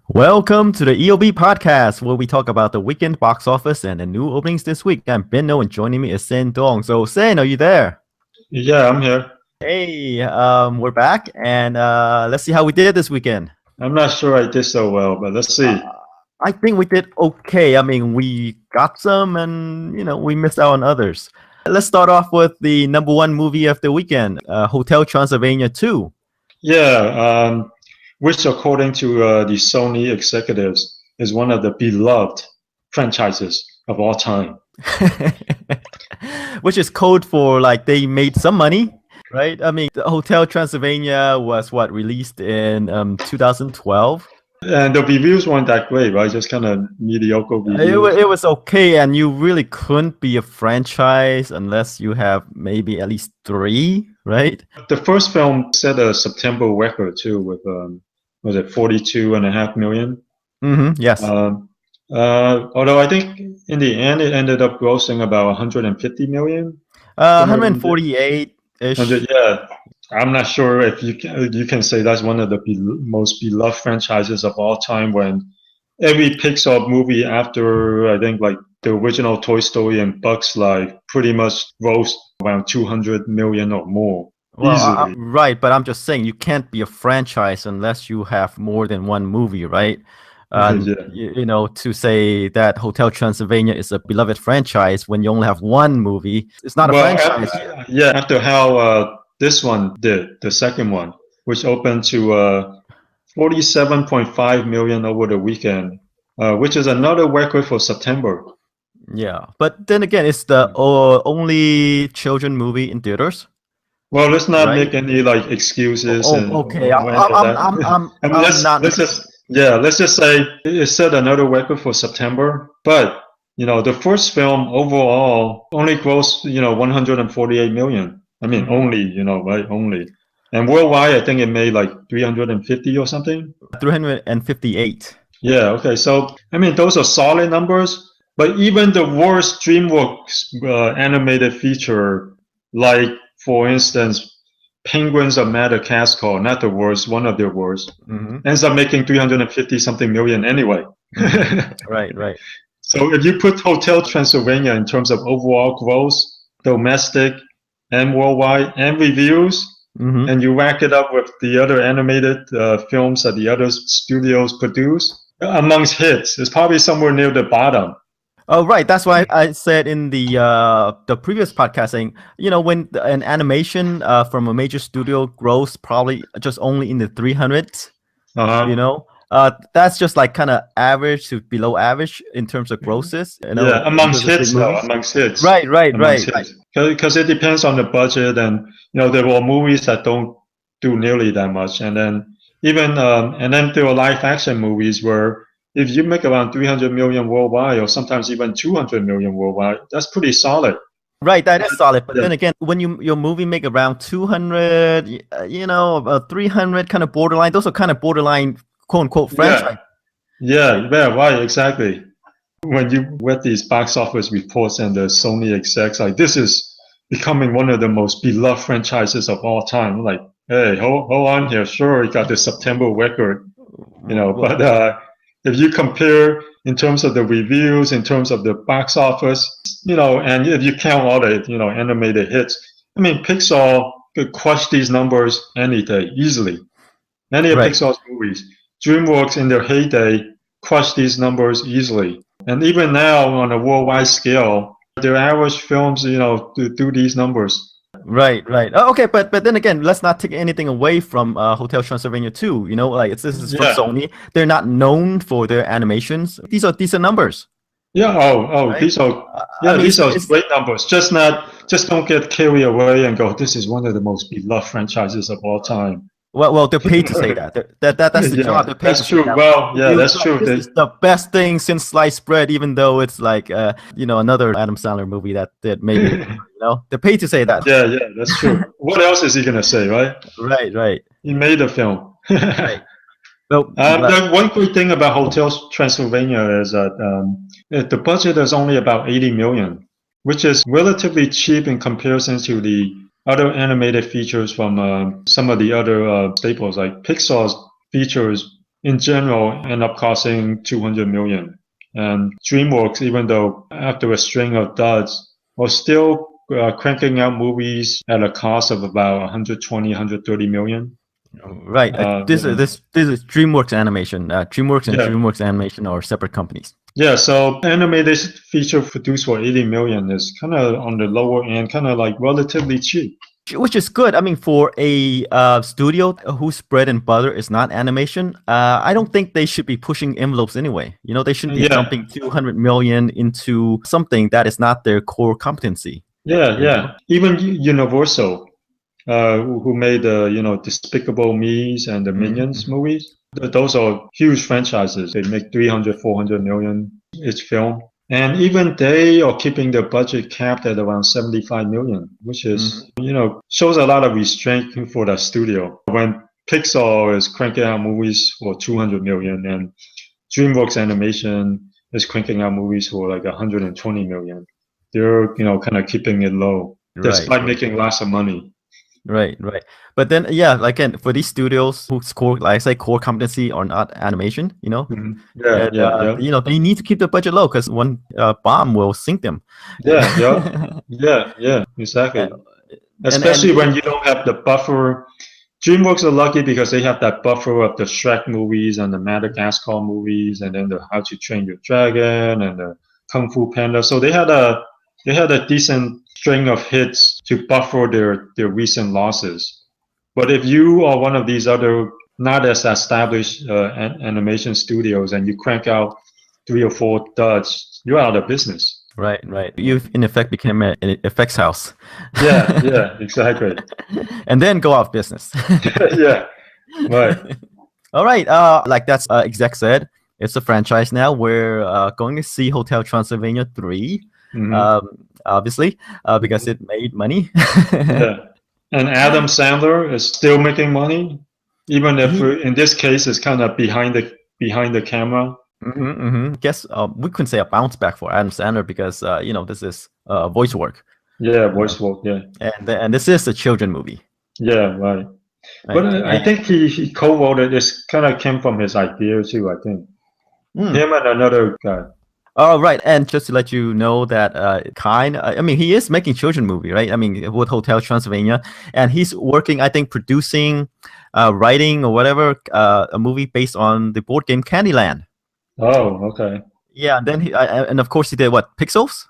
Welcome to the EOB podcast, where we talk about the weekend box office and the new openings this week. I'm Benno, and joining me is Sen Dong. So, Sen, are you there? Yeah, I'm here. Hey, we're back, and let's see how we did this weekend. I'm not sure I did so well, but let's see. I think we did okay. I mean, we got some, and we missed out on others. Let's start off with the number one movie of the weekend, Hotel Transylvania 2. Yeah, which according to the Sony executives is one of the beloved franchises of all time. Which is code for like they made some money, right? I mean, the Hotel Transylvania was released in 2012. And the reviews weren't that great, right? Just kind of mediocre reviews. It was okay, and you really couldn't be a franchise unless you have maybe at least three, right? The first film set a September record too, with was it 42.5 million? Mm-hmm, yes. Although I think in the end it ended up grossing about 150 million. 148-ish. Yeah, I'm not sure if you can say that's one of the most beloved franchises of all time. When every Pixar movie after I think like the original Toy Story and Bugs Life pretty much grossed around 200 million or more. Well, easily. Right, but I'm just saying you can't be a franchise unless you have more than one movie, right? Yeah. To say that Hotel Transylvania is a beloved franchise when you only have one movie, it's not a franchise. After how this one did, the second one, which opened to 47.5 million over the weekend, which is another record for September. Yeah, but then again, it's the only children movie in theaters. Well, let's not Right? make any like excuses. Okay. Let's just say it set another record for September. But the first film overall only grossed 148 million. I mean, only right, only. And worldwide, I think it made like 350 or something. 358. Yeah. Okay. So I mean, those are solid numbers. But even the worst DreamWorks animated feature, like for instance, Penguins of Madagascar, not the worst, one of their worst, ends up making 350 something million anyway. Right. So if you put Hotel Transylvania in terms of overall gross, domestic and worldwide, and reviews, and you rack it up with the other animated films that the other studios produce, amongst hits, it's probably somewhere near the bottom. Oh, right. That's why I said in the previous podcast saying, when an animation from a major studio grows probably just only in the 300s, that's just like kind of average to below average in terms of grosses. Amongst hits, though, amongst hits. Right. Because it depends on the budget, and there were movies that don't do nearly that much, and then even and then there are live action movies where, if you make around 300 million worldwide, or sometimes even 200 million worldwide, that's pretty solid. Right, that is solid. But then again, when your movie make around 200, 300, kind of borderline, those are kind of borderline quote unquote franchise. Yeah, right, exactly. When you read these box office reports and the Sony execs, like, this is becoming one of the most beloved franchises of all time. Like, hey, hold on here. Sure, it got the September record, but if you compare in terms of the reviews, in terms of the box office, and if you count all the, animated hits, I mean, Pixar could crush these numbers any day, easily. Any of Pixar's movies. DreamWorks in their heyday crushed these numbers easily. And even now, on a worldwide scale, their average films, do these numbers. Right. Oh, okay, but then again, let's not take anything away from Hotel Transylvania 2. This is for Sony. They're not known for their animations. These are decent numbers. Yeah. Right? These are great numbers. Just don't get carried away and go, this is one of the most beloved franchises of all time. Well, they're paid to say that. That's the job. They're paid that's true. Well, that's true. This is the best thing since sliced bread, even though it's like another Adam Sandler movie that maybe they're paid to say that. Yeah, that's true. What else is he gonna say, right? Right. He made a film. Right. So, the one great thing about Hotel Transylvania is that the budget is only about 80 million, which is relatively cheap in comparison to the other animated features from some of the other staples. Like Pixar's features in general end up costing 200 million. And DreamWorks, even though after a string of duds, was still cranking out movies at a cost of about 120, 130 million. Right. This is DreamWorks Animation. DreamWorks and Yeah. DreamWorks Animation are separate companies. Yeah, so animated feature produced for 80 million is kind of on the lower end, kind of like relatively cheap. Which is good. I mean, for a studio whose bread and butter is not animation, I don't think they should be pushing envelopes anyway. You know, they shouldn't be dumping 200 million into something that is not their core competency. Yeah, yeah. Even Universal, who made the Despicable Me's and the Minions movies. Those are huge franchises. They make 300, 400 million each film. And even they are keeping the budget capped at around 75 million, which is, shows a lot of restraint for the studio. When Pixar is cranking out movies for 200 million and DreamWorks Animation is cranking out movies for like 120 million, they're, kind of keeping it low, despite making lots of money. Right. But then, yeah, like again, for these studios whose core, like I say, core competency are not animation, they need to keep the budget low because one bomb will sink them. Yeah, exactly. Especially when you don't have the buffer. DreamWorks are lucky because they have that buffer of the Shrek movies and the Madagascar movies, and then the How to Train Your Dragon and the Kung Fu Panda. So they had a decent string of hits to buffer their recent losses. But if you are one of these other not as established animation studios and you crank out 3 or 4 duds, you're out of business. Right. You've in effect become an effects house. Yeah, exactly. And then go out of business. Yeah, right. All right. Like that's exec said, it's a franchise now. We're going to see Hotel Transylvania 3. Obviously, because it made money. Yeah, and Adam Sandler is still making money, even if in this case it's kind of behind the camera. Guess we couldn't say a bounce back for Adam Sandler because this is voice work. Yeah, voice work. Yeah, and this is a children movie. Yeah, right. But I think he co-wrote it. This kind of came from his idea too. I think him and another guy. Oh, right. And just to let you know that he is making children movie, right? I mean, with Hotel Transylvania, and he's working, I think, producing, writing or whatever, a movie based on the board game Candyland. Oh, okay. Yeah, and then and of course he did what, Pixels?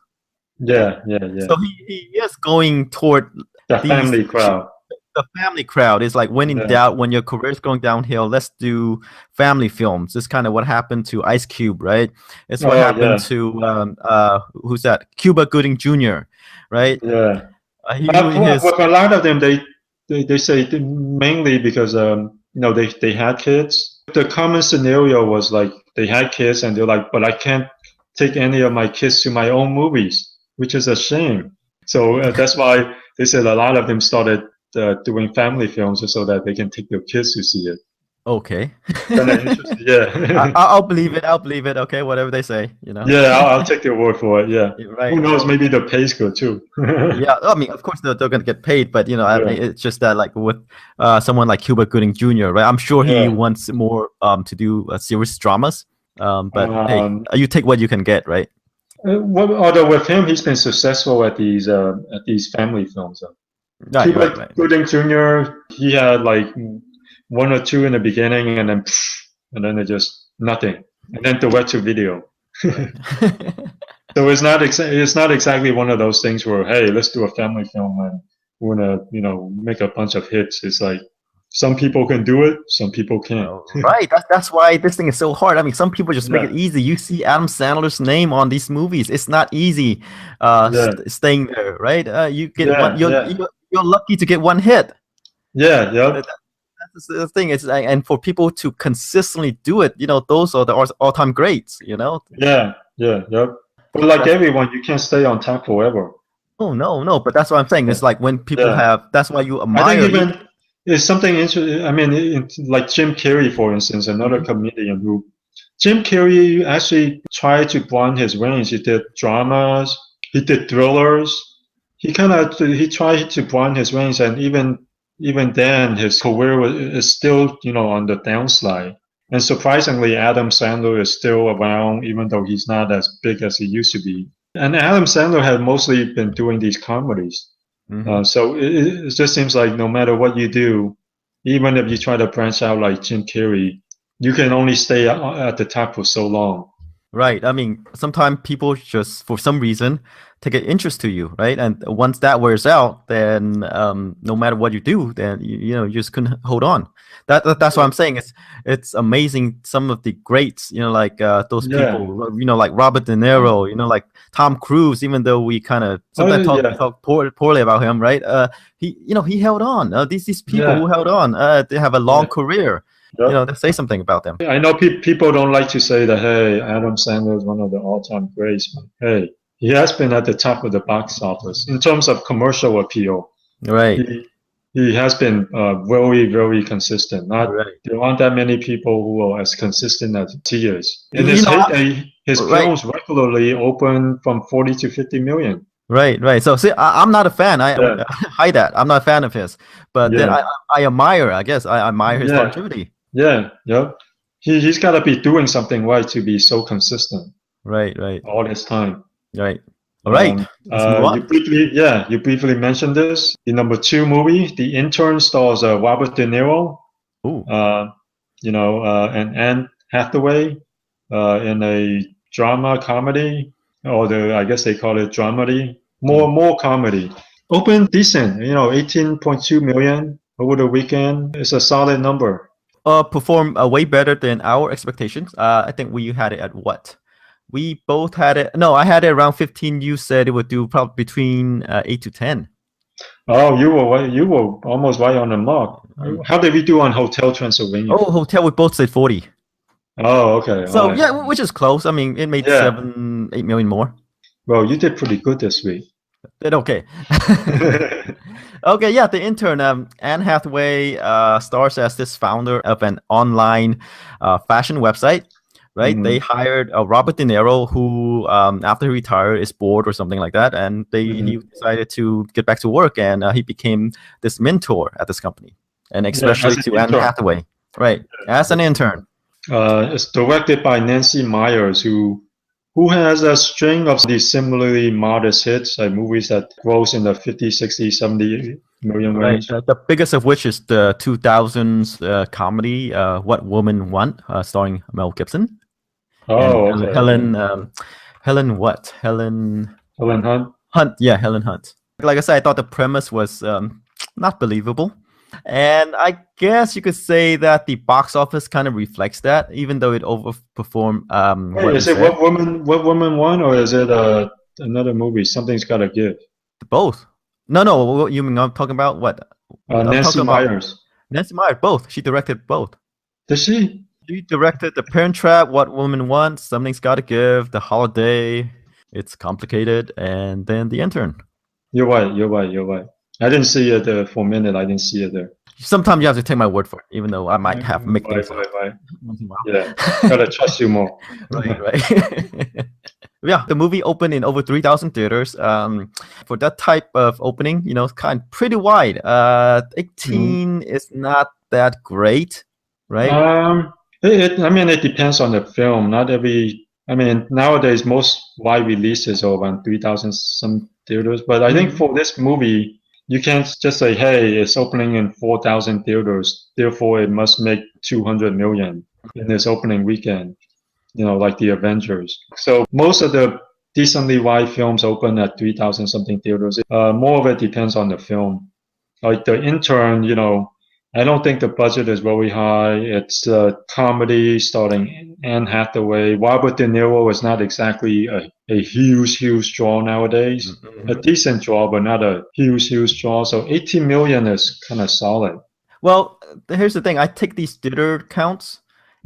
Yeah. So he is going toward the family crowd. The family crowd is like, when in doubt, when your career is going downhill, let's do family films. It's kind of what happened to Ice Cube, right? It's what happened to who's that? Cuba Gooding Jr., right? Yeah. With a lot of them, they say mainly because they had kids. The common scenario was like they had kids and they're like, but I can't take any of my kids to my own movies, which is a shame. So that's why they said a lot of them started doing family films so that they can take their kids to see it. Okay. Kind of interesting. Yeah. I'll believe it. Okay, whatever they say, Yeah, I'll take their word for it. Yeah. Right. Who knows? Maybe the pay's good too. Yeah. I mean, of course they're going to get paid, but I mean, it's just that like with someone like Cuba Gooding Jr., right? I'm sure he wants more to do serious dramas. But hey, you take what you can get, right? Although with him, he's been successful at these family films. Cuba Gooding Jr., he had like 1 or 2 in the beginning, and then it just nothing, and then direct to video. So it's not exactly one of those things where, hey, let's do a family film and we're gonna make a bunch of hits. It's like some people can do it, some people can't. Right. That's why this thing is so hard. I mean, some people just make it easy. You see Adam Sandler's name on these movies. It's not easy staying there, right? You get you're lucky to get one hit. Yeah. That's the thing. It's and for people to consistently do it, those are the all-time greats. Yeah. But like everyone, you can't stay on top forever. Oh no. But that's what I'm saying. It's like when people have. That's why you admire. I think even it's something interesting. I mean, like Jim Carrey, for instance, another comedian who. Jim Carrey actually tried to broaden his range. He did dramas. He did thrillers. He tried to broaden his range, and even then his career is still on the downslide. And surprisingly, Adam Sandler is still around, even though he's not as big as he used to be. And Adam Sandler had mostly been doing these comedies. So it just seems like no matter what you do, even if you try to branch out like Jim Carrey, you can only stay at the top for so long. Right. I mean, sometimes people just, for some reason, take an interest to you, right? And once that wears out, then no matter what you do, then you just couldn't hold on. That's what I'm saying. It's amazing. Some of the greats, like those people, like Robert De Niro, like Tom Cruise. Even though we kind of sometimes talk poorly about him, right? He held on. These people who held on, they have a long career. Yep. Say something about them. I know people don't like to say that, hey, Adam Sandler is one of the all-time greats, but hey, he has been at the top of the box office in terms of commercial appeal. Right. He has been very, very consistent. There aren't that many people who are as consistent as he is. In his heyday, his films regularly open from 40 to 50 million. Right. So see, I'm not a fan. I hide that. I'm not a fan of his. But then I admire. I guess I admire his longevity. Yeah. He's got to be doing something right to be so consistent. Right. All his time. Right. All right. You briefly mentioned this. The number 2 movie, The Intern, stars Robert De Niro. And Anne Hathaway in a drama comedy, or I guess they call it dramedy. More comedy. Opened decent, 18.2 million over the weekend. It's a solid number. Performed way better than our expectations. I think we had it at what? We both had it. No, I had it around 15. You said it would do probably between 8 to 10. Oh, you were almost right on the mark. How did we do on Hotel Transylvania? Oh, Hotel, we both said 40. Oh, okay. So which is close. I mean, it made 7-8 million more. Well, you did pretty good this week. Did okay. Okay, The Intern. Anne Hathaway stars as this founder of an online fashion website. Right, they hired Robert De Niro, who after he retired is bored or something like that, and he decided to get back to work, and he became this mentor at this company, and especially to Anne Hathaway, right, as an intern. It's directed by Nancy Meyers, who has a string of these similarly modest hits, like movies that gross in the 50, 60, 70 million range. Right. The biggest of which is the 2000s comedy What Women Want, starring Mel Gibson. Oh, okay. Helen Hunt. Yeah, Helen Hunt. Like I said, I thought the premise was not believable, and I guess you could say that the box office kind of reflects that, even though it overperformed. Is it What Women Want, or is it another movie? Something's Gotta Give. Both. No. What you mean? I'm talking about what? Nancy Meyers. Nancy Meyers. Both. She directed both. Did she? She directed The Parent Trap, What Women Want, Something's Gotta Give, The Holiday, It's Complicated, and then The Intern. You're right. I didn't see it for a minute. I didn't see it there. Sometimes you have to take my word for it, even though I might have mixed things up. Right. Yeah, gotta trust you more. Right. Yeah, the movie opened in over 3,000 theaters. For that type of opening, kind of pretty wide. 18 is not that great, right? It depends on the film. Nowadays most wide releases are around 3,000 some theaters. But I think for this movie, you can't just say, hey, it's opening in 4,000 theaters, therefore it must make 200 million in this opening weekend, like the Avengers. So most of the decently wide films open at 3,000 something theaters. More of it depends on the film. Like The Intern, I don't think the budget is very high. It's a comedy starring Anne Hathaway. Robert De Niro is not exactly a huge draw nowadays. A decent draw, but not a huge draw. So 18 million is kind of solid. Well, here's the thing. I take these theater counts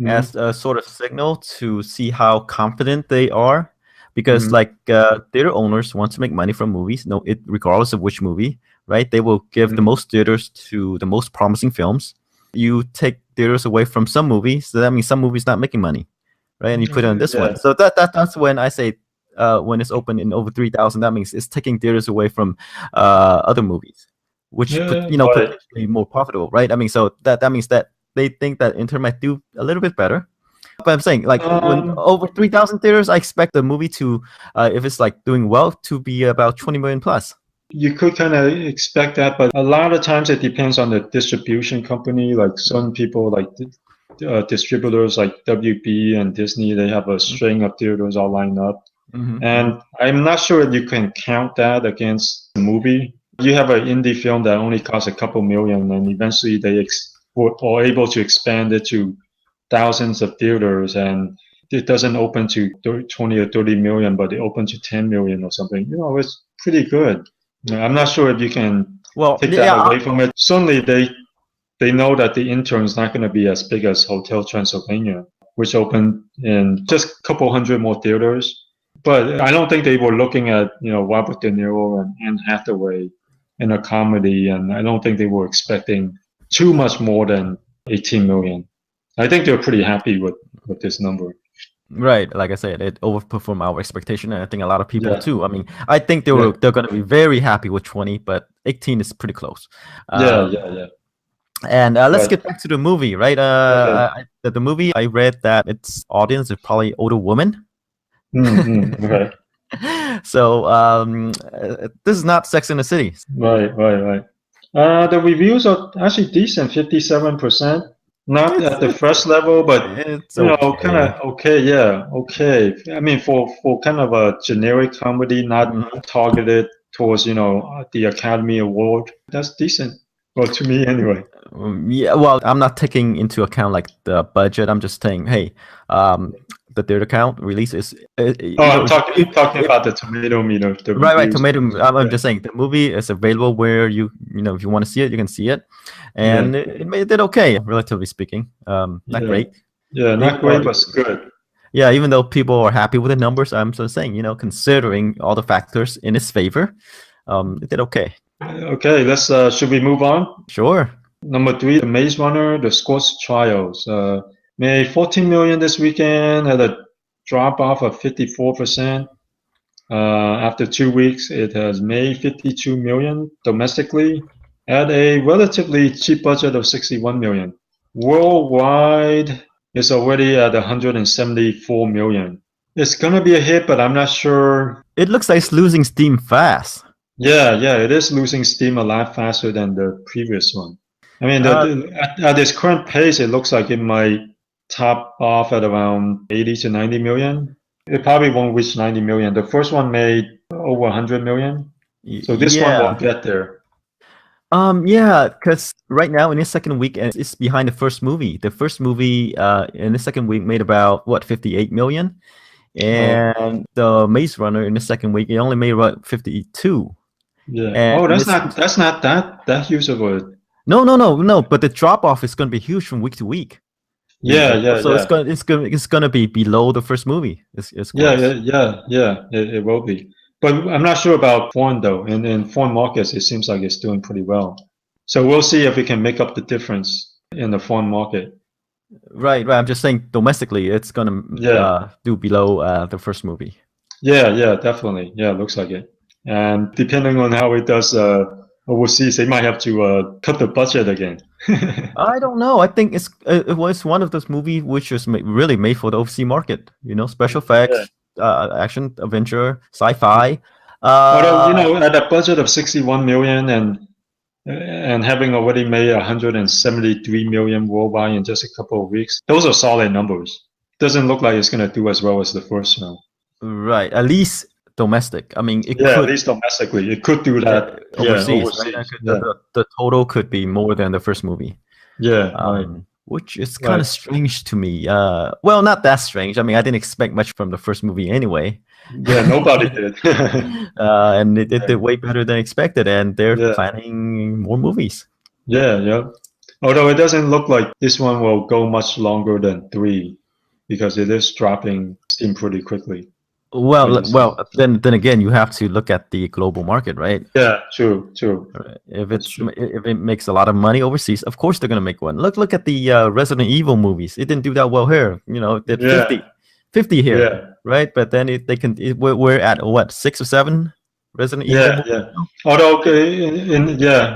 as a sort of signal to see how confident they are. Because theater owners want to make money from movies, regardless of which movie. Right, they will give the most theaters to the most promising films. You take theaters away from some movies, so that means some movies not making money, right? And you put it on this one. So that's when I say when it's open in over 3,000, that means it's taking theaters away from other movies, which potentially more profitable, right? I mean, so that means that they think that Intern might do a little bit better. But I'm saying, like, when Um, over 3,000 theaters, I expect the movie to, if it's like doing well, to be about 20 million plus. you could kind of expect that, but a lot of times it depends on the distribution company. Like some people, like distributors like WB and Disney, they have a string of theaters all lined up. Mm-hmm. And I'm not sure if you can count that against the movie. You have an indie film that only costs a couple million, and eventually they are able to expand it to thousands of theaters, and it doesn't open to 20 or 30 million, but it opens to 10 million or something. You know, it's pretty good. I'm not sure if you can take that away from it. Certainly, they know that the Intern is not going to be as big as Hotel Transylvania, which opened in just a couple hundred more theaters. But I don't think they were looking at, you know, Robert De Niro and Anne Hathaway in a comedy, and I don't think they were expecting too much more than 18 million. I think they're pretty happy with this number. Right, like I said, it overperformed our expectation, and I think a lot of people too. I mean, I think they're going to be very happy with 20, but 18 is pretty close. Yeah. And let's get back to the movie, right? The movie, I read that its audience is probably older women. Okay. So this is not Sex in the City. Right. The reviews are actually decent, 57%. Not at the first level, but it's you know, kind of okay. Yeah, okay. I mean, for kind of a generic comedy, not targeted towards, you know, the Academy Award, that's decent. Well, to me anyway. Yeah, well, I'm not taking into account like the budget. I'm just saying, hey, the theater count release is. I'm talking about the tomato meter. Right. Tomato. I'm just saying the movie is available where you know, if you want to see it, you can see it, and it did okay, relatively speaking. Not great. Yeah, not great, but good. Yeah, even though people are happy with the numbers, I'm just saying, you know, considering all the factors in its favor, it did okay. Okay, let's. Should we move on? Sure. Number 3, The Maze Runner, The Scorch Trials. Made 14 million this weekend, had a drop off of 54%. After 2 weeks, it has made 52 million domestically at a relatively cheap budget of 61 million. Worldwide, it's already at 174 million. It's gonna be a hit, but I'm not sure. It looks like it's losing steam fast. Yeah, it is losing steam a lot faster than the previous one. I mean, at this current pace, it looks like it might top off at around 80 to 90 million. It probably won't reach 90 million. The first one made over 100 million. So this one won't get there. Yeah, because right now in its second week, it's behind the first movie. The first movie in the second week made about, 58 million? And the Maze Runner in the second week, it only made about 52. Yeah. And that's not that huge of a... No. But the drop off is going to be huge from week to week. So it's gonna be below the first movie. It will be. But I'm not sure about foreign though. In foreign markets, it seems like it's doing pretty well. So we'll see if we can make up the difference in the foreign market. Right. I'm just saying domestically, it's gonna do below the first movie. Yeah, definitely. Yeah, looks like it. And depending on how it does overseas, they might have to cut the budget again. I don't know. I think it was one of those movies which was really made for the overseas market. You know, special effects, action, adventure, sci-fi. Although, you know, at a budget of 61 million and having already made 173 million worldwide in just a couple of weeks, those are solid numbers. Doesn't look like it's going to do as well as the first one. Right. At least domestic. I mean, it could, at least domestically, it could do that. Overseas. Right? The total could be more than the first movie. Which is kind of strange to me. Well, not that strange. I mean, I didn't expect much from the first movie anyway. Yeah, nobody did. And it did way better than expected, and they're planning more movies. Yeah. Although it doesn't look like this one will go much longer than 3, because it is dropping steam pretty quickly. Well, then again, you have to look at the global market, right? Yeah, true. If it makes a lot of money overseas, of course they're gonna make one. Look at the Resident Evil movies. It didn't do that well here. You know, it did 50 here, right? But then we're at what, 6 or 7 Resident Evil movie? Yeah. Although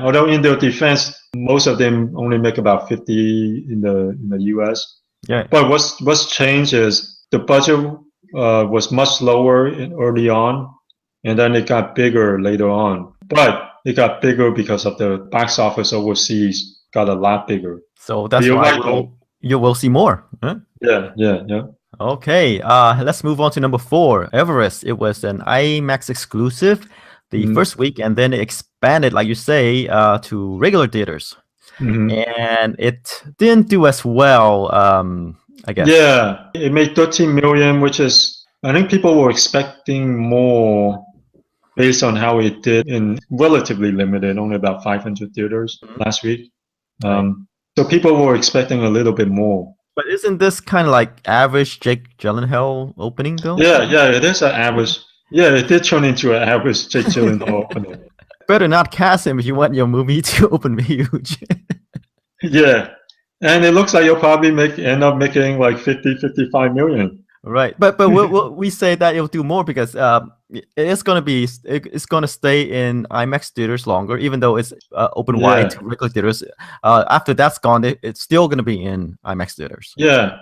although in their defense, most of them only make about 50 in the US. Yeah. But what's changed is the budget was much lower early on, and then it got bigger later on. But it got bigger because of the box office overseas got a lot bigger. So that's You're why right, you will see more. Huh? Yeah. Okay, let's move on to number 4, Everest. It was an IMAX exclusive the first week, and then it expanded, like you say, to regular theaters. And it didn't do as well, I guess. Yeah, it made 13 million, which is, I think people were expecting more based on how it did in relatively limited, only about 500 theaters last week. So people were expecting a little bit more. But isn't this kind of like average Jake Gyllenhaal opening though? Yeah, it is an average. Yeah, it did turn into an average Jake Gyllenhaal opening. Better not cast him if you want your movie to open huge. Yeah, and it looks like you'll probably end up making like 50-55 million. Right, but we say that it'll do more because it's gonna stay in IMAX theaters longer, even though it's open wide to regular theaters. After that's gone, it's still gonna be in IMAX theaters. Yeah.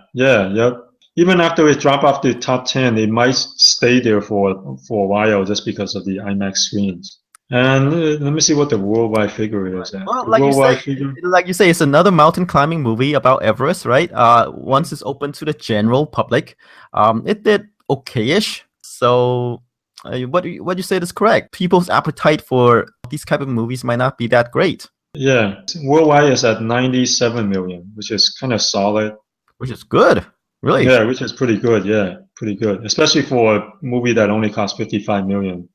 Even after it drop off the top 10, it might stay there for a while just because of the IMAX screens. And let me see what the worldwide figure is. Well, like you say, it's another mountain climbing movie about Everest, right? Once it's open to the general public, it did okay-ish. So, what you said is correct. People's appetite for these type of movies might not be that great. Yeah, worldwide is at 97 million, which is kind of solid. Which is good, really. Yeah, which is pretty good. Yeah, pretty good, especially for a movie that only cost 55 million.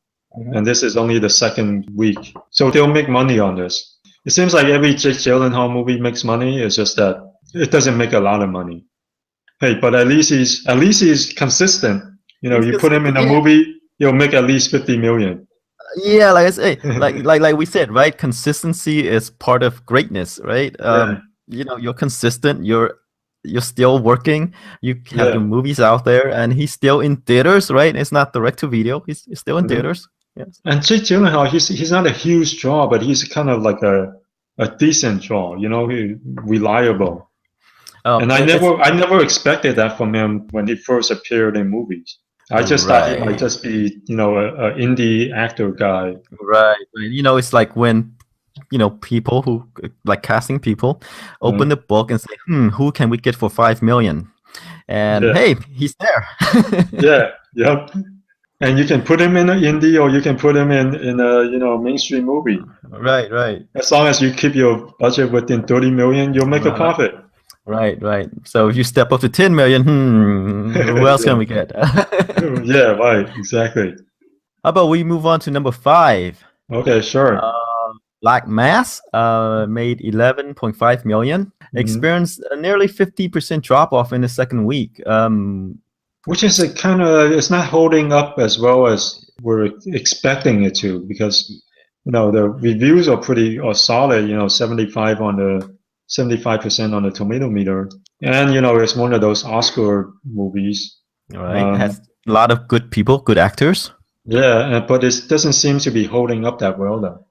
And this is only the second week. So they'll make money on this. It seems like every Jake Gyllenhaal movie makes money. It's just that it doesn't make a lot of money. Hey, but at least he's consistent. You know, you put him in a movie, he'll make at least 50 million. Yeah, like I say, like we said, right? Consistency is part of greatness, right? You know, you're consistent, you're still working, you have the movies out there, and he's still in theaters, right? It's not direct to video, he's still in theaters. Yes. And Jake Gyllenhaal, he's not a huge draw, but he's kind of like a decent draw, you know, reliable. And I never expected that from him when he first appeared in movies. I just thought he might just be, you know, a indie actor guy. Right. You know, it's like when, you know, people who like casting people open the book and say, who can we get for 5 million? And hey, he's there. Yep. And you can put him in an indie, or you can put him in a, you know, mainstream movie. Right. As long as you keep your budget within 30 million, you'll make a profit. Right. So if you step up to 10 million, who else can we get? Yeah, right, exactly. How about we move on to number 5? Okay, sure. Black Mass made 11.5 million, experienced a nearly 50% drop off in the second week. Which is it's not holding up as well as we're expecting it to, because, you know, the reviews are solid, you know, 75% on the tomato meter. And, you know, it's one of those Oscar movies. Right. It has a lot of good people, good actors. Yeah, but it doesn't seem to be holding up that well, though.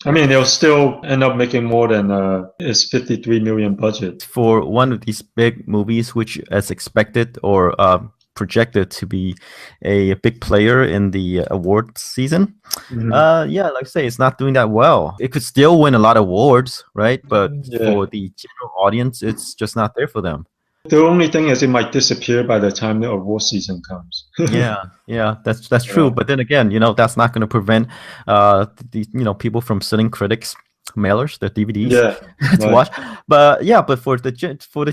I mean, they'll still end up making more than its 53 million budget. For one of these big movies, which as expected or projected to be a big player in the award season. Yeah, like I say, it's not doing that well. It could still win a lot of awards, right? But for the general audience, it's just not there for them. The only thing is it might disappear by the time the award season comes. yeah, that's true. But then again, you know, that's not going to prevent people from sending critics mailers, the DVDs to watch. But for the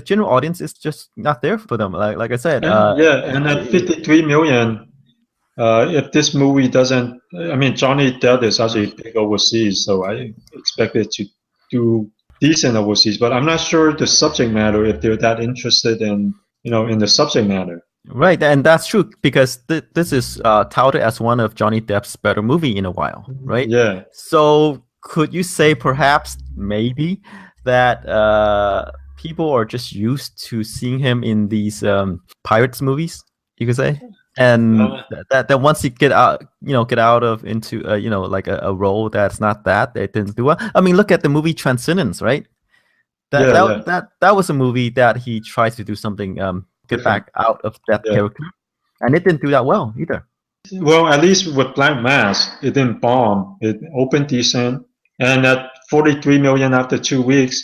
general audience, it's just not there for them. Like I said, and at 53 million, if this movie doesn't, I mean, Johnny Depp is actually big overseas, so I expect it to do decent overseas. But I'm not sure the subject matter, if they're that interested in, you know, in the subject matter. Right, and that's true because this is touted as one of Johnny Depp's better movie in a while, right? Yeah. So could you say perhaps maybe that people are just used to seeing him in these pirates movies, you could say? And Uh, that once you get out, get out of into like a role that's not that, they didn't do well. I mean, look at the movie Transcendence, right? That yeah, that yeah, that was a movie that he tries to do something, get different. back out of that Yeah. character, and it didn't do that well either. Well, at least with Black Mass, it didn't bomb. It opened decent, and at 43 million after 2 weeks,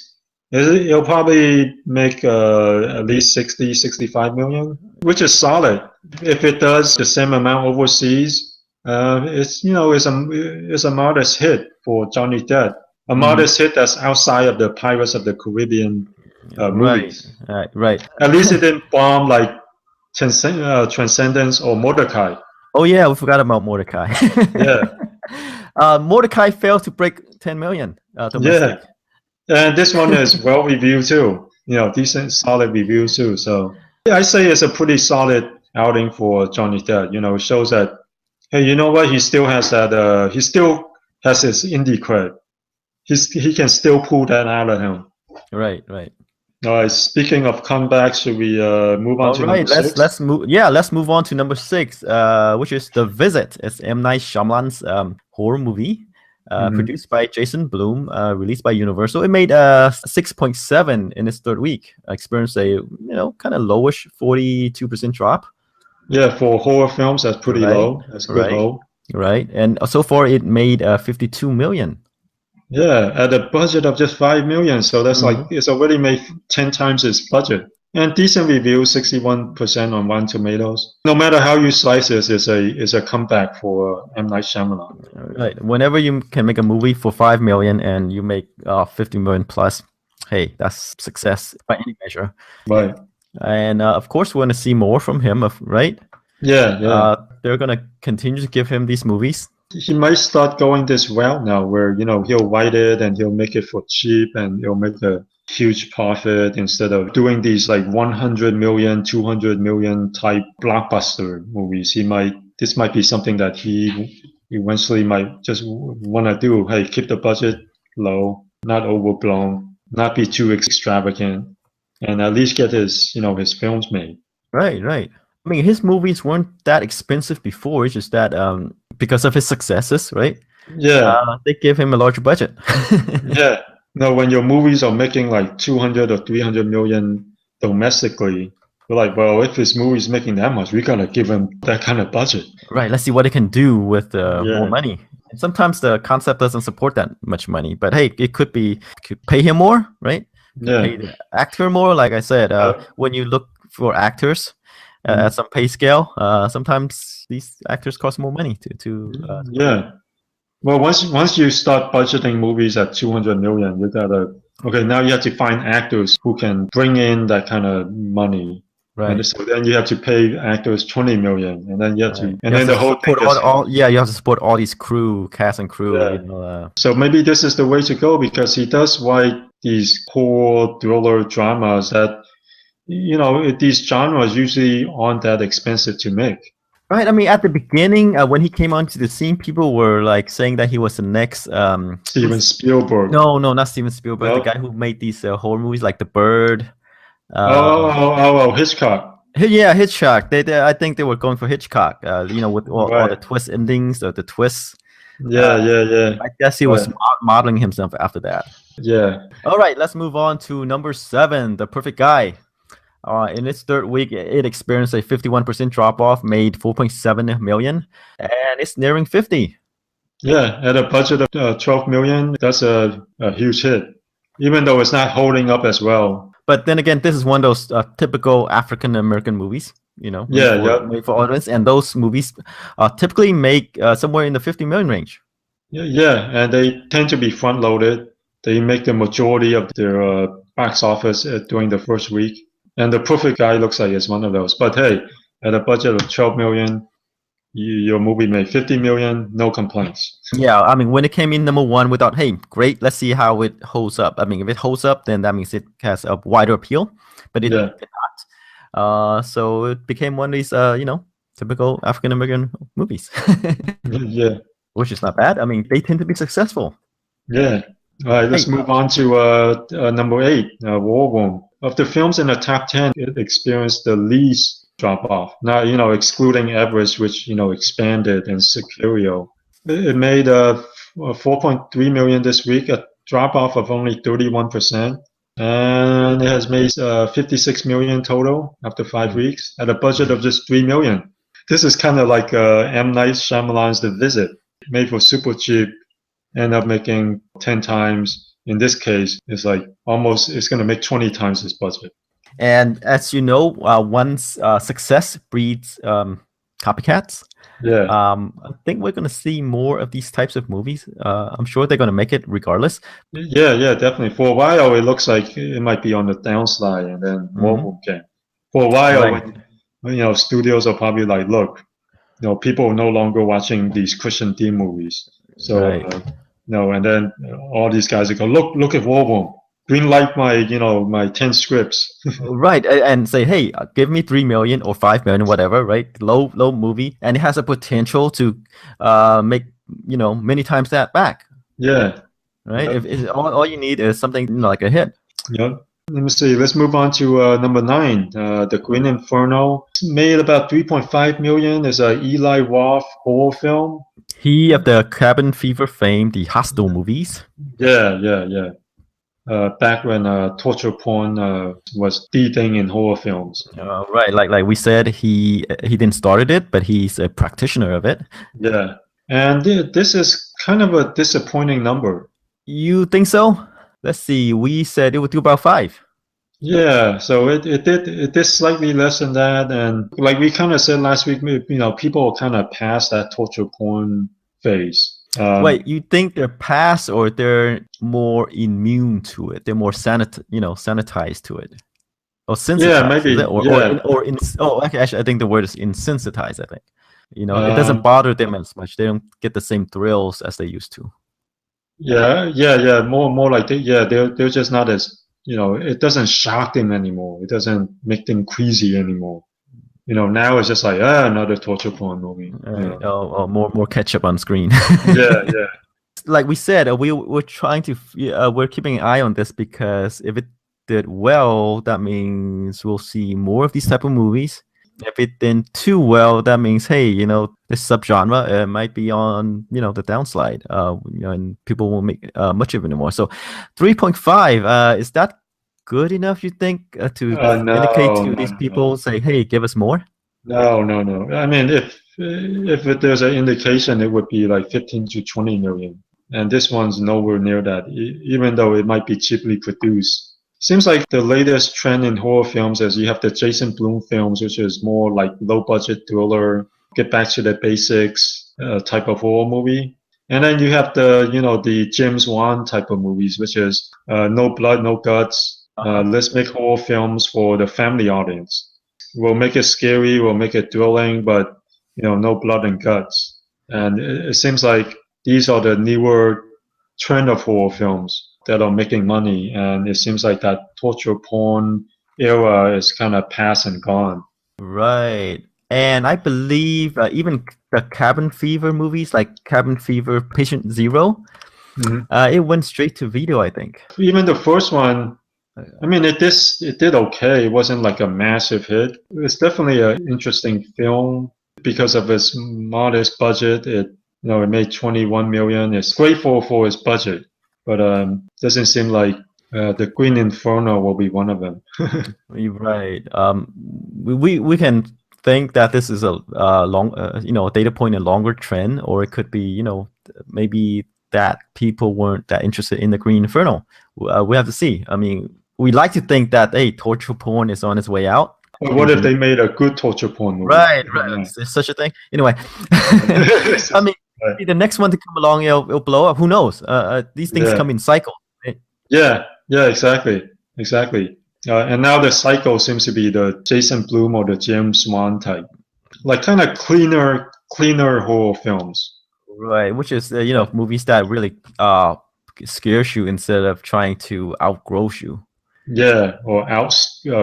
it'll probably make at least 60, 65 million, which is solid. If it does the same amount overseas, it's a modest hit for Johnny Depp. A Mhm. modest hit that's outside of the Pirates of the Caribbean Right, movies. right. At least it didn't bomb like Transcendence or Mordecai. Oh yeah, we forgot about Mordecai. Yeah, Mordecai failed to break 10 million domestic. yeah. And this one is well reviewed too. Decent, solid reviews too. So yeah, I say it's a pretty solid outing for Johnny Depp. It shows that hey, you know what? He still has that. He still has his indie cred. He can still pull that out of him. Right, right. All right. Speaking of comebacks, should we move on All to number right, let's six? move. Yeah, let's move on to number 6, which is The Visit. It's M. Night Shyamalan's horror movie, Mm-hmm. produced by Jason Blum, released by Universal. It made 6.7 in its third week. Experienced a kind of lowish 42% drop. Yeah, for horror films, that's pretty Right, low. That's good right, low. right. And so far, it made 52 million. Yeah, at a budget of just 5 million, so that's like Mhm. it's already made 10 times its budget. And decent review, 61% on Rotten Tomatoes. No matter how you slice it, it's a comeback for M Night Shyamalan. Right. Whenever you can make a movie for 5 million and you make 50 million plus, hey, that's success by any measure. Right. And of course, we want to see more from him, right? Yeah, yeah. They're gonna continue to give him these movies. He might start going this route now, where he'll write it and he'll make it for cheap and he'll make a huge profit instead of doing these like 100 million, 200 million type blockbuster movies. This might be something that he eventually might just want to do. Hey, keep the budget low, not overblown, not be too extravagant, and at least get his films made. Right, right. I mean, his movies weren't that expensive before. It's just that because of his successes, right? Yeah, They give him a larger budget. yeah. No, when your movies are making like 200 or 300 million domestically, we're like, well, if his movie's making that much, we gotta give him that kind of budget. Right. Let's see what it can do with more Yeah, money. And sometimes the concept doesn't support that much money, but hey, it could pay him more, right? Could yeah. pay the actor more. Like I said, when you look for actors Mm, at some pay scale, sometimes these actors cost more money to pay. yeah. Well, once you start budgeting movies at 200 million, you gotta okay. Now you have to find actors who can bring in that kind of money, and Right. so then you have to pay actors 20 million, and then you have Right. to, and You have then to the whole thing support just yeah, you have to support all these cast and crew, yeah. . So maybe this is the way to go because he does write these horror thriller dramas that these genres usually aren't that expensive to make. Right. I mean, at the beginning, when he came onto the scene, people were like saying that he was the next. Steven Spielberg. No, not Steven Spielberg. The No? guy who made these horror movies like The Bird. Hitchcock. Yeah, Hitchcock. I think they were going for Hitchcock. With all the Right. twist endings or the twists. Yeah, yeah, yeah. I guess he was Right. modeling himself after that. Yeah. All right, let's move on to number 7, The Perfect Guy. In its third week, it experienced a 51% drop off, made 4.7 million, and it's nearing 50. Yeah, at a budget of 12 million, that's a huge hit, even though it's not holding up as well. But then again, this is one of those typical African American movies, Yeah, yeah. made for audience, and those movies typically make somewhere in the 50 million range. Yeah, and they tend to be front loaded. They make the majority of their box office during the first week. And The Perfect Guy looks like it's one of those. But hey, at a budget of 12 million, your movie made 50 million, no complaints. Yeah, I mean, when it came in number 1, we thought, hey, great, let's see how it holds up. I mean, if it holds up, then that means it has a wider appeal, but it Yeah. did not. So it became one of these, typical African American movies, Yeah. which is not bad. I mean, they tend to be successful. Yeah. All right, let's move on to number 8, War Room. Of the films in the top 10, it experienced the least drop off. Now, excluding Everest, which, expanded, and Sicario. It made 4.3 million this week, a drop off of only 31%. And it has made 56 million total after 5 weeks at a budget of just 3 million. This is kind of like M. Night Shyamalan's The Visit, made for super cheap, end up making 10 times. In this case, it's like it's going to make 20 times this budget. And as you know, once success breeds copycats. Yeah. I think we're going to see more of these types of movies. I'm sure they're going to make it regardless. Yeah, definitely. For a while, it looks like it might be on the downslide, and then more came. For a while, right. Studios are probably like, look, people are no longer watching these Christian theme movies. So, right. And then all these guys are going, look at War Room. Green light my 10 scripts. Right, and say, hey, give me 3 million or 5 million, whatever, right? Low movie, and it has a potential to make many times that back. Yeah. Right. Yep. If all you need is something like a hit. Yep. Let me see. Let's move on to number 9. The Green Inferno made about 3.5 million. It's a Eli Roth horror film. He of the Cabin Fever fame, the Hostel movies. Yeah. Back when torture porn was the thing in horror films. Right, like we said, he didn't started it, but he's a practitioner of it. Yeah, and this is kind of a disappointing number. You think so? Let's see. We said it would do about 5. Yeah, so it did slightly less than that, and like we kind of said last week, people are kind of past that torture porn phase. Wait, you think they're past or they're more immune to it? They're more sanitized to it, or sensitized? Yeah, maybe. Actually, I think the word is insensitized. I think it doesn't bother them as much. They don't get the same thrills as they used to. Yeah. More like they're just not as it doesn't shock them anymore. It doesn't make them queasy anymore. Now it's just like another torture porn movie. More ketchup on screen. Yeah. Like we said, we're trying to we're keeping an eye on this because if it did well, that means we'll see more of these type of movies. If it did too well, that means hey, this subgenre might be on the downslide. And people won't make much of it anymore. So 3.5 is that good enough, you think, to indicate to these people, say, hey, give us more? No. I mean, if there's an indication, it would be like 15 to 20 million. And this one's nowhere near that, even though it might be cheaply produced. Seems like the latest trend in horror films is you have the Jason Blum films, which is more like low-budget thriller, get back to the basics type of horror movie. And then you have the James Wan type of movies, which is no blood, no guts. Let's make horror films for the family audience. We'll make it scary, we'll make it thrilling, but no blood and guts. And it seems like these are the newer trend of horror films that are making money, and it seems like that torture porn era is kind of past and gone. Right. And I believe even the Cabin Fever movies, like Cabin Fever Patient Zero, it went straight to video, I think. Even the first one, I mean, it did okay. It wasn't like a massive hit. It's definitely an interesting film because of its modest budget. It made 21 million. It's great for its budget, but doesn't seem like the Green Inferno will be one of them. You're right. We can think that this is a long, a data point, a longer trend, or it could be, maybe that people weren't that interested in the Green Inferno. We have to see. I mean, we like to think that torture porn is on its way out. But what if they made a good torture porn movie? Right. There's such a thing. Anyway, I mean, the next one to come along, it'll blow up. Who knows? These things come in cycles. Right? Yeah, exactly. And now the cycle seems to be the Jason Blum or the James Wan type, like kind of cleaner horror films. Right, which is movies that really scares you instead of trying to outgross you. Yeah, or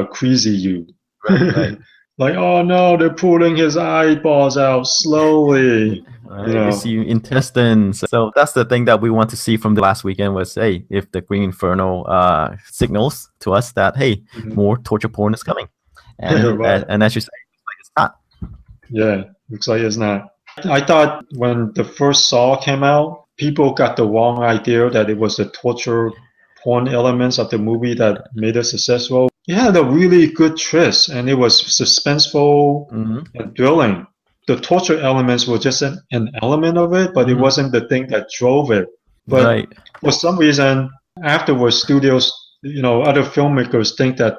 crazy you. Right. Like, oh no, they're pulling his eyeballs out slowly. You see intestines. So that's the thing that we want to see from the last weekend was, hey, if the Green Inferno signals to us that, hey, more torture porn is coming. And, and as you say, Yeah, looks like it's not. I thought when the first Saw came out, people got the wrong idea that it was the torture porn elements of the movie that made it successful. It had a really good twist and it was suspenseful and thrilling. The torture elements were just an element of it, but it wasn't the thing that drove it. But Right. for some reason, afterwards, studios, other filmmakers think that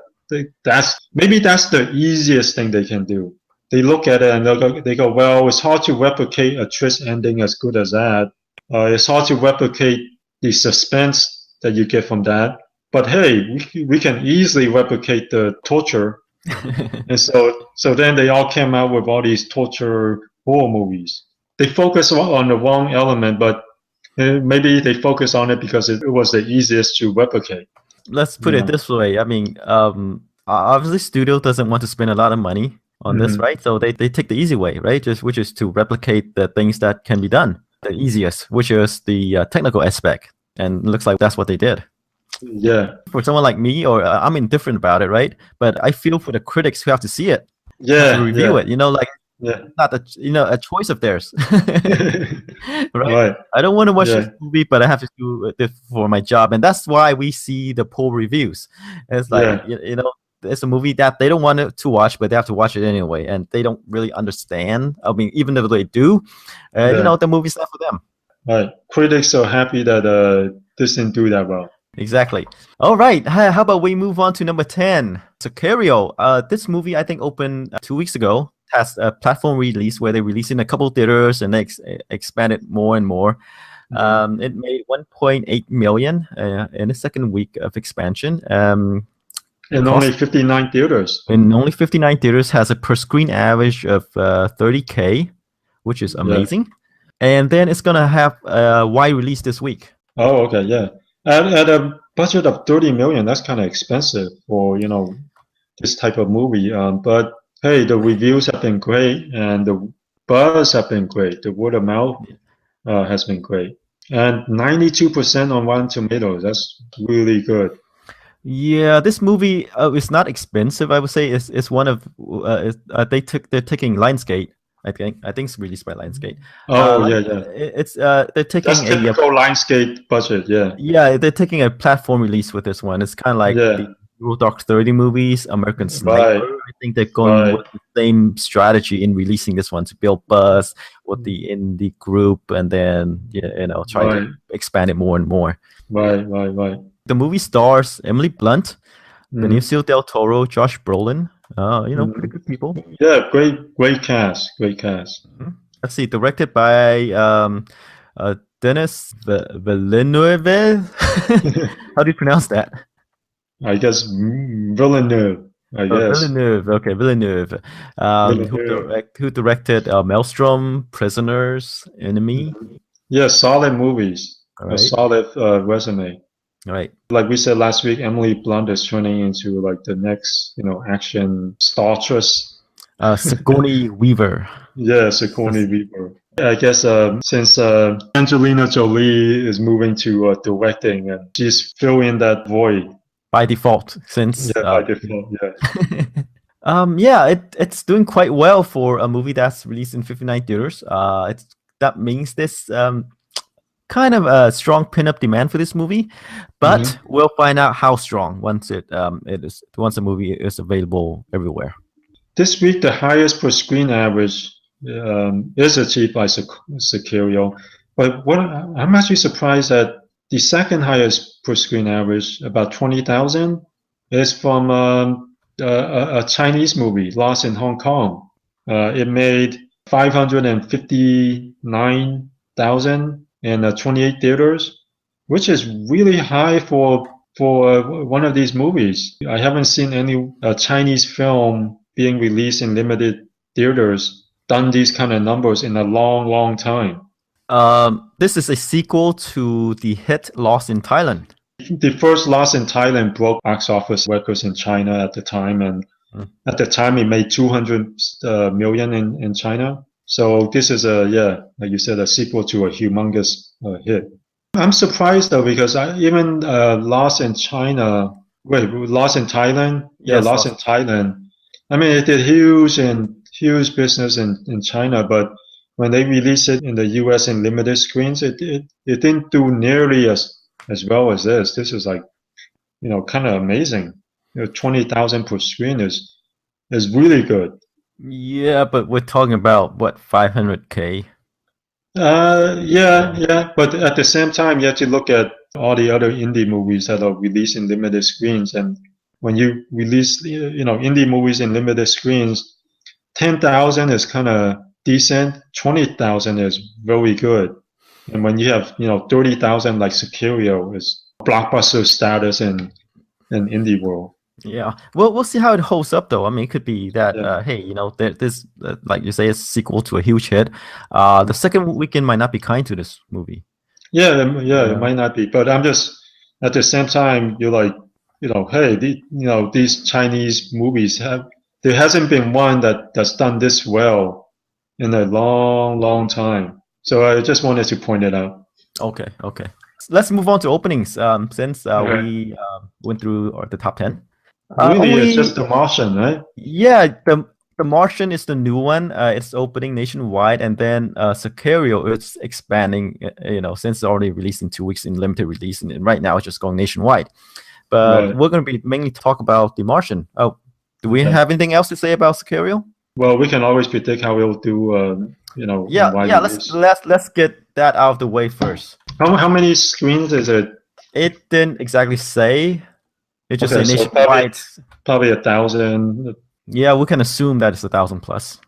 that's the easiest thing they can do. They look at it and they go, well, it's hard to replicate a twist ending as good as that. It's hard to replicate the suspense that you get from that. But hey, we can easily replicate the torture. And so then they all came out with all these torture horror movies. They focus on the wrong element, but maybe they focus on it because it was the easiest to replicate. Let's put it this way. I mean, obviously, studio doesn't want to spend a lot of money on this, right? So they take the easy way, right? Which is to replicate the things that can be done, the easiest, which is the technical aspect. And it looks like that's what they did. Yeah. For someone like me, or I'm indifferent about it, right? But I feel for the critics who have to see it, to review it. Not a choice of theirs, right? I don't want to watch this movie, but I have to do it for my job, and that's why we see the poor reviews. It's like it's a movie that they don't want to watch, but they have to watch it anyway, and they don't really understand. I mean, even if they do, the movie's not for them. Right. Critics are happy that this didn't do that well. Exactly. All right. How about we move on to number 10, Sicario. This movie I think opened 2 weeks ago. Has a platform release where they released in a couple of theaters and they expanded more and more. It made 1.8 million in the second week of expansion. In only 59 theaters. In only 59 theaters, has a per screen average of 30K, which is amazing. And then it's gonna have a wide release this week. Oh, okay, yeah. At a budget of 30 million, that's kind of expensive for this type of movie. But hey, the reviews have been great and the buzz have been great. The word of mouth has been great. And 92% on Rotten Tomatoes. That's really good. Yeah, this movie is not expensive. I would say it's one of they're taking Lionsgate. I think it's released by Lionsgate. Oh yeah. It's they're taking that's typical Lionsgate budget. Yeah. Yeah, they're taking a platform release with this one. It's kind of like the Euro Dark 30 movies, American Sniper. Right. I think they're going with the same strategy in releasing this one to build buzz with the indie group, and then try to expand it more and more. Right. The movie stars Emily Blunt, Benicio del Toro, Josh Brolin. Pretty good people. Yeah, great cast. Let's see, directed by Denis Villeneuve. How do you pronounce that? I guess Villeneuve. Villeneuve. Okay, Villeneuve. Who directed Maelstrom, Prisoners, Enemy? Yeah, solid movies. Right. A solid resume. Right. Like we said last week, Emily Blunt is turning into like the next, action startress. Sigourney Weaver. Yeah, Sigourney Weaver. I guess since Angelina Jolie is moving to directing, and she's filling that void. By default, since by default, yeah. It's doing quite well for a movie that's released in 59 theaters. That means this kind of a strong pin-up demand for this movie, but we'll find out how strong once once the movie is available everywhere. This week, the highest per screen average is achieved by Sicario, but I'm actually surprised that the second highest per screen average, about 20,000, is from a Chinese movie, Lost in Hong Kong. It made 559,000 in 28 theaters, which is really high for one of these movies. I haven't seen any Chinese film being released in limited theaters done these kind of numbers in a long time. This is a sequel to the hit Lost in Thailand. The first Lost in Thailand broke box office records in China at the time, and at the time it made 200 million in China. So this is like you said, a sequel to a humongous hit. I'm surprised though, because even Lost in Thailand. Yeah, yes, Lost in Thailand. I mean, it did huge in huge business in China, but when they released it in the US in limited screens, it didn't do nearly as well as this. This is like, kind of amazing. 20,000 per screen is really good. Yeah, but we're talking about what, 500K? Yeah. But at the same time, you have to look at all the other indie movies that are released in limited screens. And when you release, indie movies in limited screens, 10,000 is kind of decent. 20,000 is very good. And when you have, 30,000 like Sicario is blockbuster status in indie world. Yeah, we'll see how it holds up, though. I mean, it could be that Yeah. hey, this like you say, is a sequel to a huge hit. The second weekend might not be kind to this movie. Yeah, it might not be, but I'm just at the same time, you're like, hey, these Chinese movies there hasn't been one that's done this well in a long, long time. So I just wanted to point it out. Okay. Let's move on to openings. Since Okay. we went through the top 10. Really, it's just The Martian, right? Yeah, the Martian is the new one. It's opening nationwide, and then Sicario is expanding. Since it's already released in 2 weeks in limited release, and right now it's just going nationwide. But Right. we're going to be mainly talk about the Martian. Oh, do we have anything else to say about Sicario? Well, we can always predict how we'll do. Yeah. Let's get that out of the way first. How many screens is it? It didn't exactly say. It just Okay, said so nationwide. probably 1,000. Yeah, we can assume that it's 1,000 plus.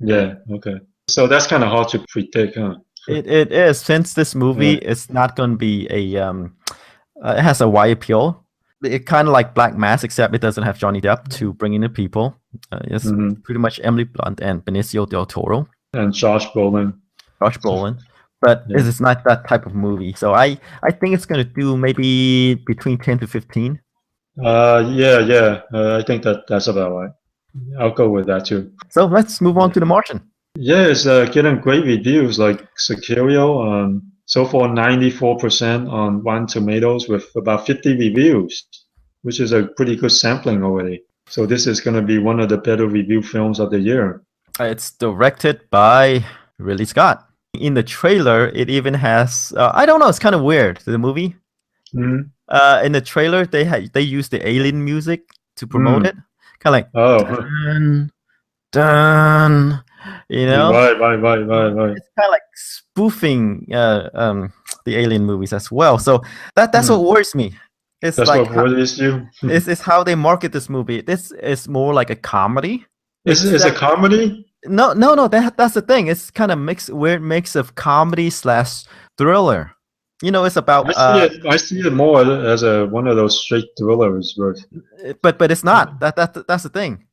Yeah. Okay. So that's kind of hard to predict, huh? It is, since this movie is not going to be it has a wide appeal. It kind of like Black Mass, except it doesn't have Johnny Depp to bring in the people. It's pretty much Emily Blunt and Benicio del Toro and Josh Brolin. But it's not that type of movie. So I think it's going to do maybe between 10 to 15. Yeah. I think that's about right. I'll go with that too. So let's move on to The Martian. Yeah, it's getting great reviews. Like Sicario, so far 94% on Rotten Tomatoes with about 50 reviews, which is a pretty good sampling already. So this is going to be one of the better review films of the year. It's directed by Ridley Scott. In the trailer, it even has I don't know. It's kind of weird. The movie. Mm-hmm. In the trailer, they use the alien music to promote it, kind of like dun, dun, Right. It's kind of like spoofing the alien movies as well. So that's what worries me. It's that's like what worries you. It's how they market this movie. This is more like a comedy. It's a comedy? No. That's the thing. It's kind of weird mix of comedy / thriller. It's about. I see it more as one of those straight thrillers, but it's not. That's the thing.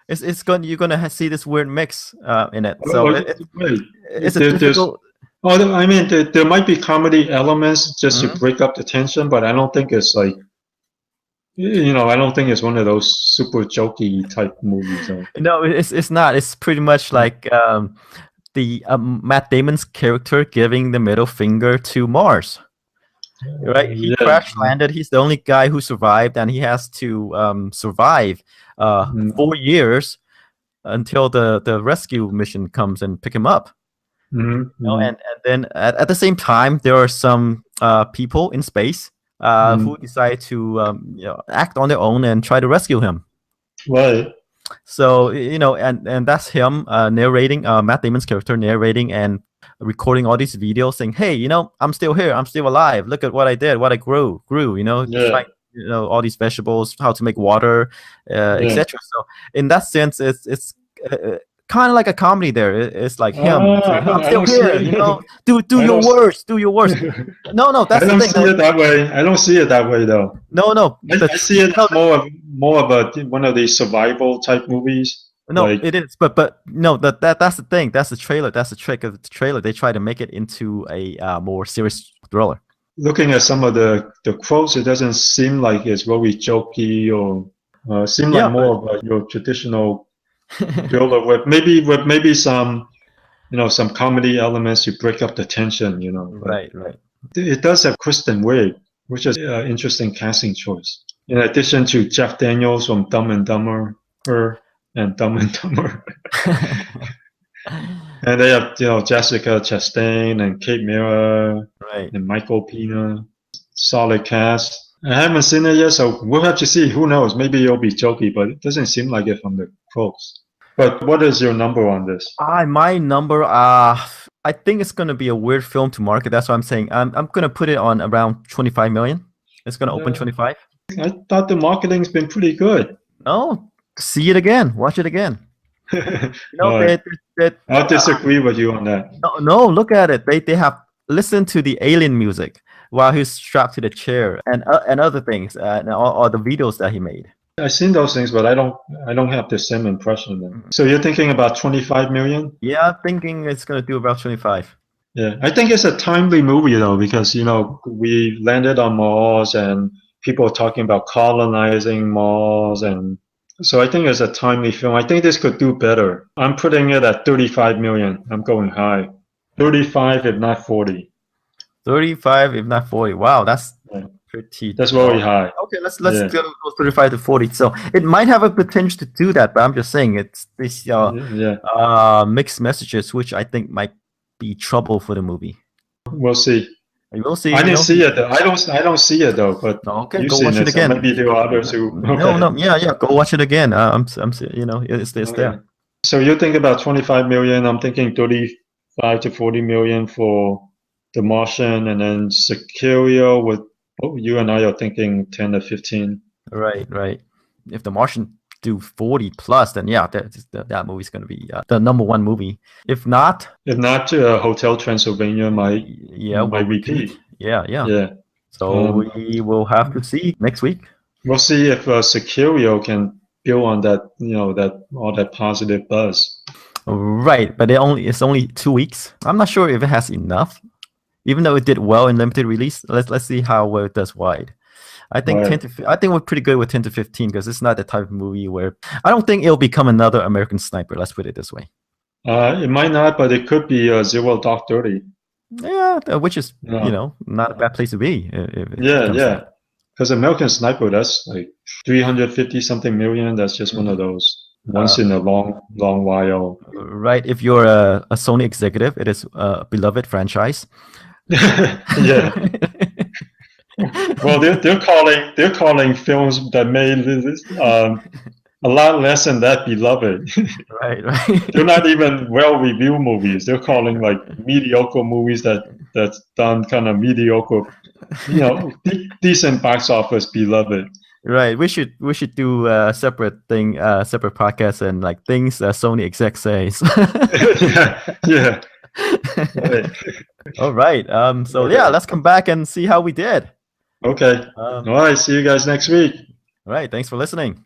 You're gonna see this weird mix in it. So it's a difficult. I mean, there might be comedy elements just to break up the tension, but I don't think it's like. I don't think it's one of those super jokey type movies. No, it's not. It's pretty much like the Matt Damon's character giving the middle finger to Mars. Right? He crash landed. He's the only guy who survived, and he has to survive 4 years until the rescue mission comes and pick him up. And then at the same time, there are some people in space who decide to act on their own and try to rescue him. Right. So and that's him narrating, Matt Damon's character narrating and recording all these videos, saying, "Hey, I'm still here, I'm still alive. Look at what I did, what I grew. Trying, all these vegetables, how to make water, etc." So in that sense, it's kind of like a comedy there. It's like him saying, I'm still here, do your worst. No, that's the thing. I don't see it that way. I don't see it that way, though. No. I see it more of one of these survival type movies. No, it is, but no, that's the thing. That's the trailer. That's the trick of the trailer. They try to make it into a more serious thriller. Looking at some of the quotes, it doesn't seem like it's very jokey or seem like more of your traditional thriller with maybe some some comedy elements to break up the tension. Right. It does have Kristen Wiig, which is an interesting casting choice. In addition to Jeff Daniels from Dumb and Dumber. and Dumb and Dumber. And they have, Jessica Chastain and Kate Mara Right. and Michael Pena. Solid cast. I haven't seen it yet, so we'll have to see. Who knows? Maybe it'll be jokey, but it doesn't seem like it from the quotes. But what is your number on this? My number, I think it's gonna be a weird film to market. That's what I'm saying. I'm gonna put it on around 25 million. It's gonna open 25. I thought the marketing's been pretty good. No, see it again. Watch it again. Right. I'll disagree with you on that. No, look at it. They have listened to the alien music while he's strapped to the chair and other things and all the videos that he made. I've seen those things, but I don't have the same impression of them. So you're thinking about 25 million? Yeah, I'm thinking it's gonna do about 25. Yeah, I think it's a timely movie though, because we landed on Mars and people are talking about colonizing Mars, and so I think it's a timely film. I think this could do better. I'm putting it at 35 million. I'm going high. 35 if not 40. 35 if not 40. Wow, that's pretty. That's very high. Okay, let's go 35 to 40. So it might have a potential to do that, but I'm just saying it's this mixed messages, which I think might be trouble for the movie. We'll see. We'll see. I didn't see it though. I don't see it though. But okay, go watch it again. So maybe there are others who. Okay. No, yeah, go watch it again. It's there. So you think about 25 million. I'm thinking 35 to 40 million for The Martian, and then Sicario with you and I are thinking 10 to 15. Right. If The Martian do 40 plus, then yeah, that movie's going to be the number one movie. If not, Hotel Transylvania might repeat. Yeah. So we will have to see next week. We'll see if Sicario can build on that, all that positive buzz. Right, but it's only 2 weeks. I'm not sure if it has enough. Even though it did well in limited release, let's see how well it does wide. I think I think we're pretty good with 10 to 15 because it's not the type of movie where I don't think it'll become another American Sniper. Let's put it this way. It might not, but it could be Zero Dark 30. Yeah, which is not a bad place to be. Yeah. Because American Sniper, that's like 350 something million. That's just one of those once in a long while. Right. If you're a Sony executive, it is a beloved franchise. Yeah. Well, they're calling films that made a lot less than that beloved. Right. They're not even well-reviewed movies. They're calling like mediocre movies that's done kind of mediocre, decent box office beloved. Right. We should do a separate podcast and like things that Sony exec says. Yeah. Right. All right. Let's come back and see how we did. Okay. All right. See you guys next week. All right. Thanks for listening.